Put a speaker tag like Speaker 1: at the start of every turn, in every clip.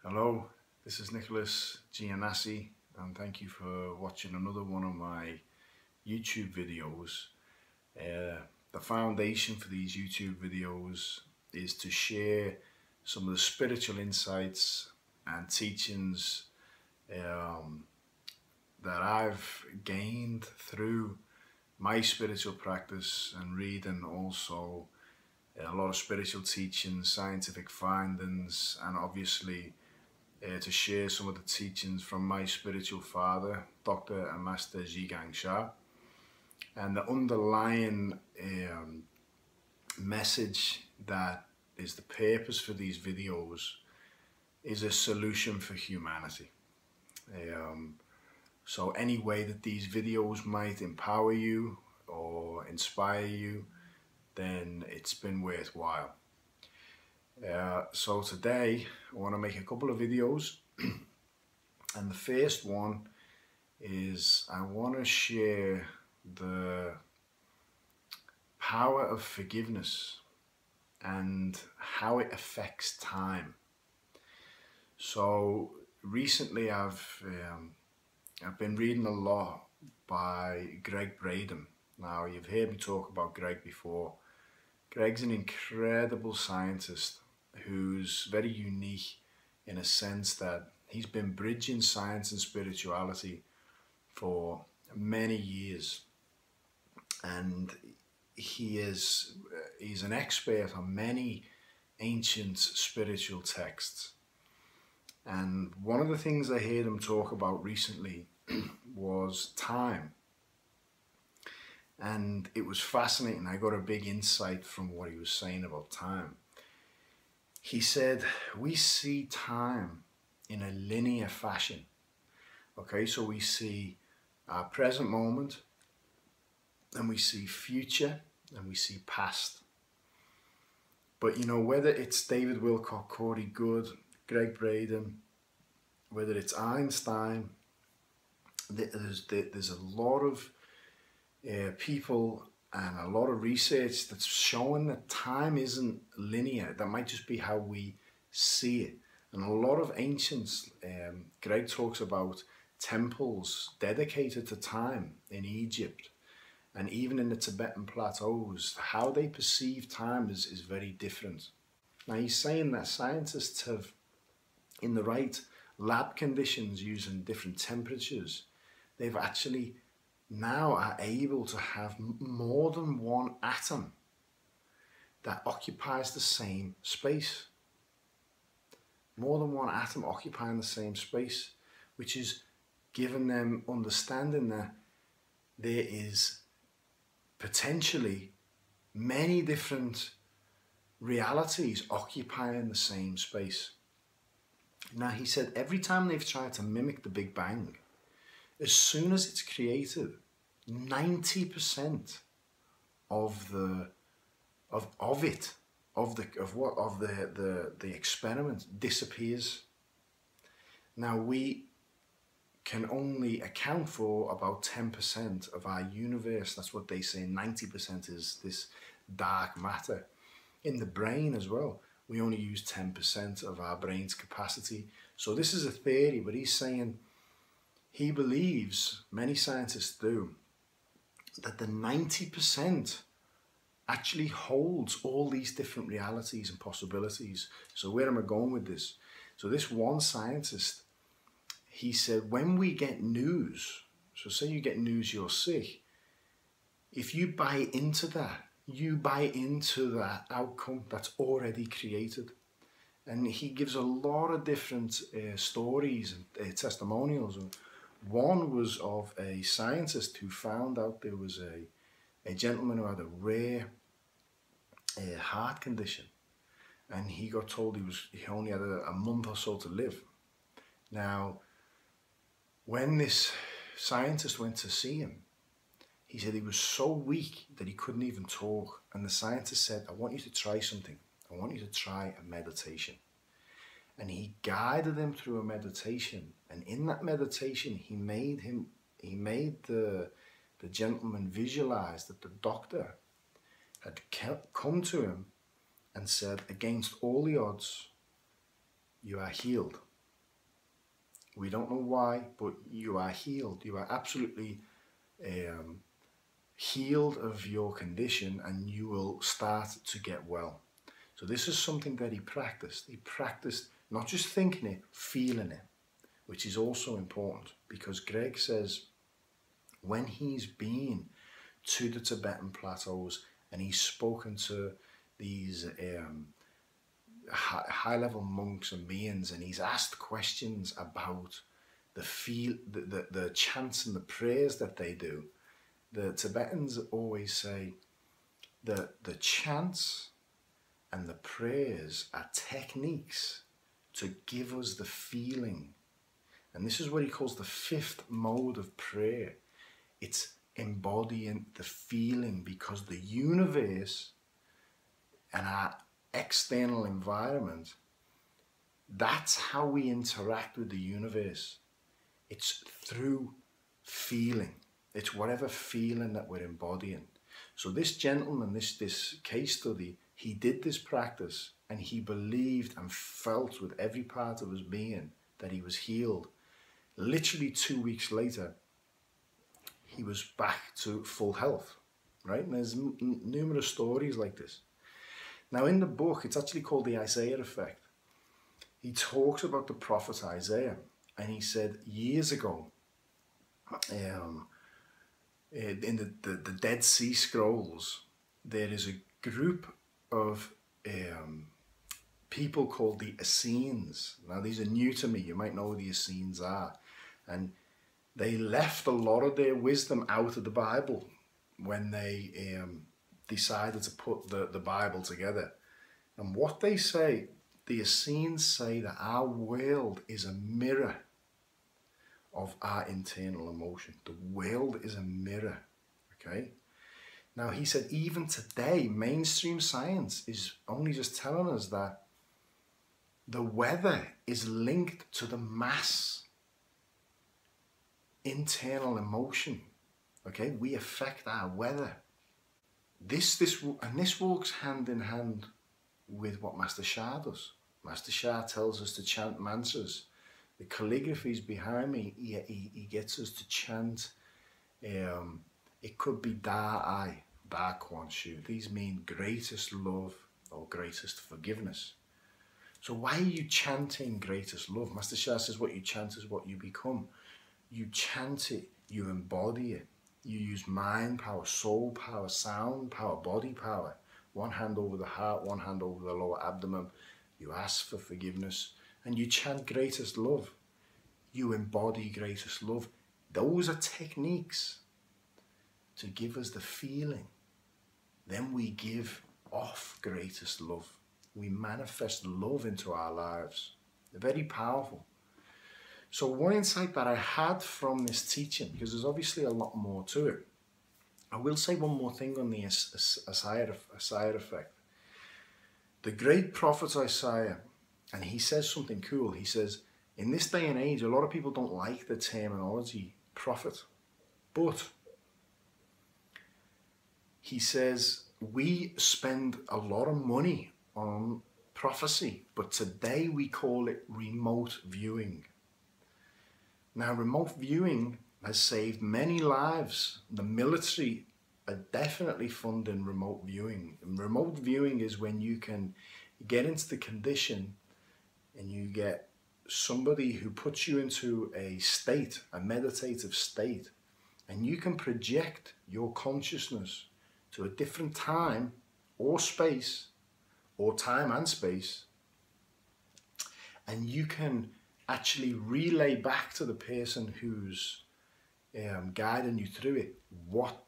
Speaker 1: Hello, this is Nicholas Gianassi, and thank you for watching another one of my YouTube videos. The foundation for these YouTube videos is to share some of the spiritual insights and teachings that I've gained through my spiritual practice and reading also a lot of spiritual teachings, scientific findings, and obviously to share some of the teachings from my spiritual father, Dr. and Master Zhigang Sha. And the underlying message that is the purpose for these videos is a solution for humanity. So any way that these videos might empower you or inspire you, then it's been worthwhile. So today I want to make a couple of videos, and the first one is I want to share the power of forgiveness and how it affects time. So recently I've been reading a lot by Gregg Braden. Now, you've heard me talk about Greg before. Greg's an incredible scientist who's very unique in a sense that he's been bridging science and spirituality for many years, and he's an expert on many ancient spiritual texts. And one of the things I heard him talk about recently was time. And it was fascinating. I got a big insight from what he was saying about time. He said, we see time in a linear fashion. Okay, so we see our present moment, and we see future, and we see past. But you know, whether it's David Wilcock, Corey Good, Gregg Braden, whether it's Einstein, there's a lot of people and a lot of research that's showing that time isn't linear. That might just be how we see it. And a lot of ancients, Greg talks about temples dedicated to time in Egypt, and even in the Tibetan plateaus, how they perceive time is very different. Now, he's saying that scientists have, in the right lab conditions, using different temperatures, they've actually now are able to have more than one atom that occupies the same space. More than one atom occupying the same space, which is giving them understanding that there is potentially many different realities occupying the same space. Now, he said every time they've tried to mimic the Big Bang, as soon as it's created, 90% of the experiment disappears. Now, we can only account for about 10% of our universe. That's what they say. 90% is this dark matter. In the brain as well, we only use 10% of our brain's capacity. So this is a theory, but he's saying he believes, many scientists do, that the 90% actually holds all these different realities and possibilities. So where am I going with this? So this one scientist, he said, when we get news, so say you get news you're sick, if you buy into that, you buy into that outcome that's already created. And he gives a lot of different stories and testimonials. One was of a scientist who found out there was a gentleman who had a rare heart condition, and he got told he only had a month or so to live. Now, when this scientist went to see him, he said he was so weak that he couldn't even talk, and the scientist said, I want you to try something. I want you to try a meditation. And he guided him through a meditation, and in that meditation he made the gentleman visualize that the doctor had come to him and said, against all the odds, you are healed. We don't know why, but you are healed. You are absolutely healed of your condition, and you will start to get well. So this is something that he practiced. He practiced not just thinking it, feeling it, which is also important, because Greg says when he's been to the Tibetan plateaus and he's spoken to these high-level monks and beings, and he's asked questions about the chants and the prayers that they do, the Tibetans always say that the chants and the prayers are techniques to give us the feeling. And this is what he calls the fifth mode of prayer. It's embodying the feeling, because the universe and our external environment, that's how we interact with the universe. It's through feeling. It's whatever feeling that we're embodying. So this gentleman, this case study, he did this practice, and he believed and felt with every part of his being that he was healed. Literally 2 weeks later, he was back to full health, right? And there's numerous stories like this. Now in the book, it's actually called the Isaiah effect. He talks about the prophet Isaiah, and he said years ago, in the Dead Sea Scrolls, there is a group of people called the Essenes. Now these are new to me. You might know who the Essenes are. And they left a lot of their wisdom out of the Bible when they decided to put the Bible together. And what they say, the Essenes say that our world is a mirror of our internal emotion. The world is a mirror, okay? Now he said even today, mainstream science is only just telling us that the weather is linked to the mass internal emotion, okay? We affect our weather. This walks hand in hand with what Master Shah does. Master Shah tells us to chant mantras. The calligraphy's behind me. He gets us to chant. It could be Da Quan Shu. These mean greatest love or greatest forgiveness. So why are you chanting greatest love? Master Shah says what you chant is what you become. You chant it, you embody it. You use mind power, soul power, sound power, body power. One hand over the heart, one hand over the lower abdomen. You ask for forgiveness and you chant greatest love. You embody greatest love. Those are techniques to give us the feeling. Then we give off greatest love. We manifest love into our lives. They're very powerful. So one insight that I had from this teaching, because there's obviously a lot more to it, I will say one more thing on the Isaiah effect. The great prophet Isaiah, and he says something cool. He says, in this day and age, a lot of people don't like the terminology prophet, but he says, we spend a lot of money on prophecy, but today we call it remote viewing. Now, remote viewing has saved many lives. The military are definitely funding remote viewing. And remote viewing is when you can get into the condition and you get somebody who puts you into a state, a meditative state, and you can project your consciousness to a different time or space, or time and space, and you can actually relay back to the person who's guiding you through it what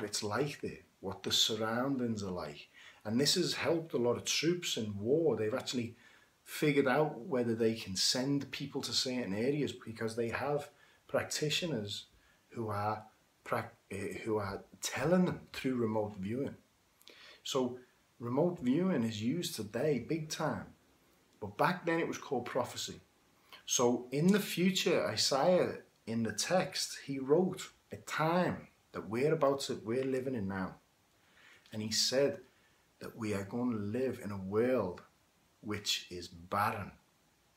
Speaker 1: it's like there, what the surroundings are like. And this has helped a lot of troops in war. They've actually figured out whether they can send people to certain areas because they have practitioners who are telling them through remote viewing. So remote viewing is used today big time, but back then it was called prophecy. So in the future, Isaiah, in the text, he wrote a time that we're living in now. And he said that we are going to live in a world which is barren,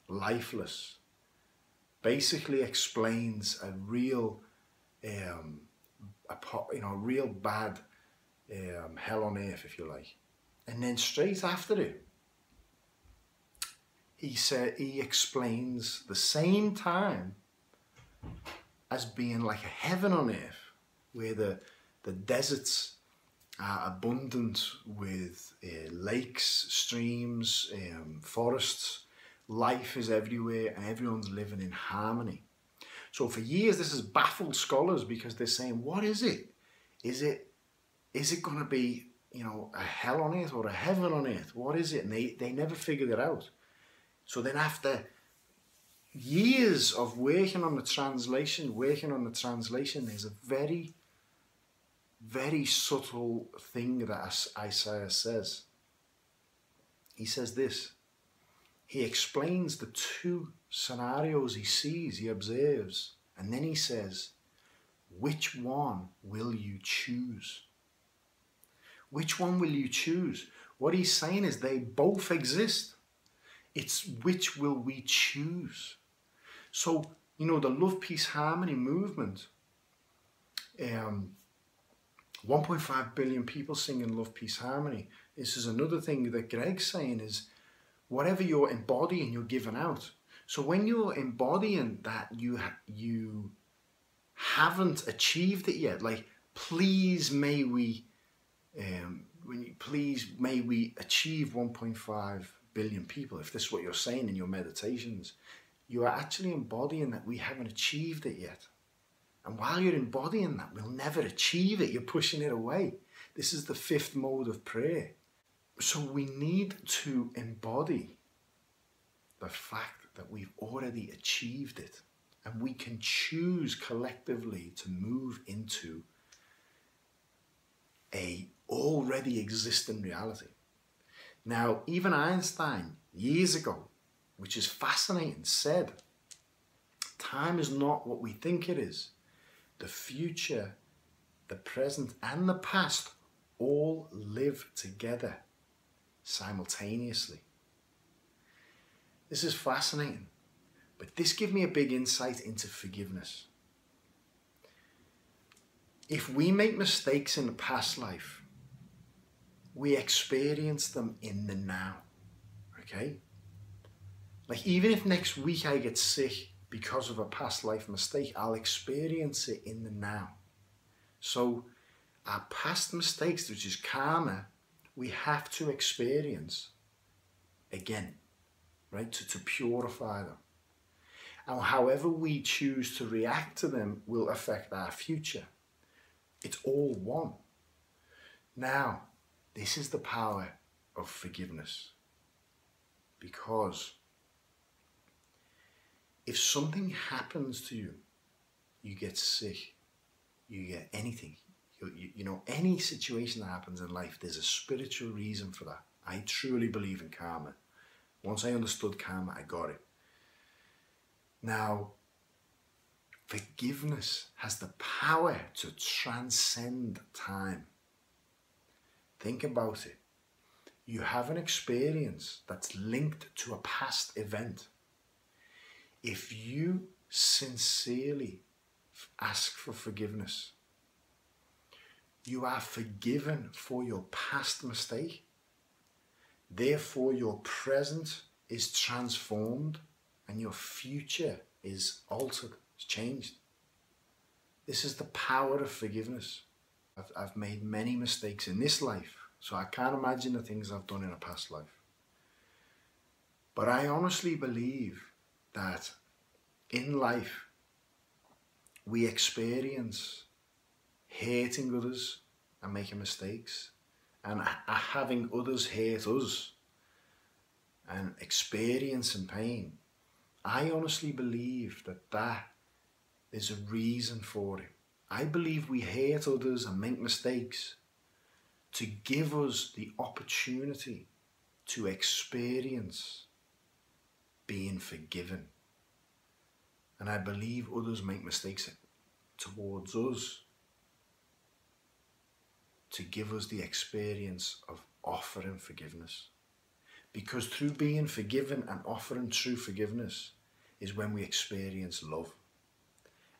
Speaker 1: lifeless, basically explains a real, real bad hell on earth, if you like. And then straight after it, he explains the same time as being like a heaven on earth, where the deserts are abundant with lakes, streams, forests. Life is everywhere and everyone's living in harmony. So for years this has baffled scholars, because they're saying, what is it? Is it going to be, a hell on earth or a heaven on earth? What is it? And they never figured it out. So then after years of working on the translation, there's a very, very subtle thing that Isaiah says. He says this. He explains the two scenarios he sees, he observes, and then he says, which one will you choose? Which one will you choose? What he's saying is they both exist. It's which will we choose? So, the love, peace, harmony movement, 1.5 billion people singing love, peace, harmony. This is another thing that Greg's saying is, whatever you're embodying, you're giving out. So when you're embodying that, you haven't achieved it yet. Like, please may we achieve 1.5 billion people. If this is what you're saying in your meditations, you are actually embodying that we haven't achieved it yet. And while you're embodying that, we'll never achieve it. You're pushing it away. This is the fifth mode of prayer. So we need to embody the fact that we've already achieved it, and we can choose collectively to move into a already existing reality. Now, even Einstein, years ago, which is fascinating, said, time is not what we think it is. The future, the present, and the past all live together simultaneously. This is fascinating, but this gives me a big insight into forgiveness. If we make mistakes in the past life, we experience them in the now, okay? Like, even if next week I get sick because of a past life mistake, I'll experience it in the now. So our past mistakes, which is karma, we have to experience again, right? To purify them. And however we choose to react to them will affect our future. It's all one. Now, this is the power of forgiveness. Because if something happens to you, you get sick, you get anything, any situation that happens in life, there's a spiritual reason for that. I truly believe in karma. Once I understood karma, I got it. Now, forgiveness has the power to transcend time. Think about it. You have an experience that's linked to a past event. If you sincerely ask for forgiveness, you are forgiven for your past mistake. Therefore, your present is transformed and your future is altered, it's changed. This is the power of forgiveness. I've made many mistakes in this life, so I can't imagine the things I've done in a past life. But I honestly believe that in life, we experience hating others and making mistakes, and having others hate us and experiencing pain. I honestly believe that there's a reason for it. I believe we hate others and make mistakes to give us the opportunity to experience being forgiven. And I believe others make mistakes towards us to give us the experience of offering forgiveness. Because through being forgiven and offering true forgiveness, is when we experience love.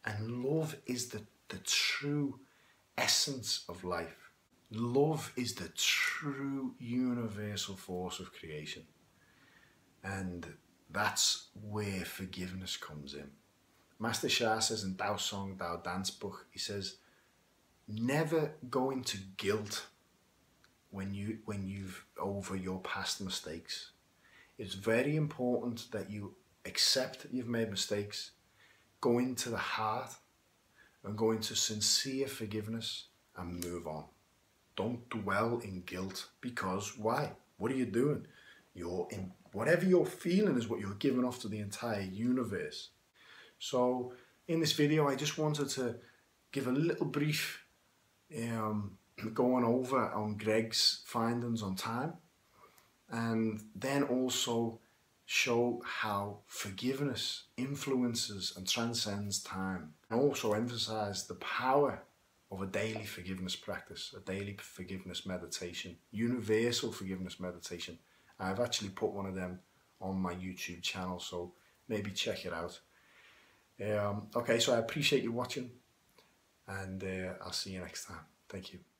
Speaker 1: And love is the true essence of life. Love is the true universal force of creation. And that's where forgiveness comes in. Master Shah says in Tao Song, Tao Dance Book, he says, never go into guilt when you've over your past mistakes. It's very important that you accept that you've made mistakes, go into the heart and go into sincere forgiveness and move on. Don't dwell in guilt, because why? What are you doing? Whatever you're feeling is what you're giving off to the entire universe. So in this video, I just wanted to give a little brief going over on Greg's findings on time, and then also show how forgiveness influences and transcends time, and also emphasize the power of a daily forgiveness practice, a daily forgiveness meditation, universal forgiveness meditation. I've actually put one of them on my YouTube channel, so maybe check it out. Okay, so I appreciate you watching, and I'll see you next time. Thank you.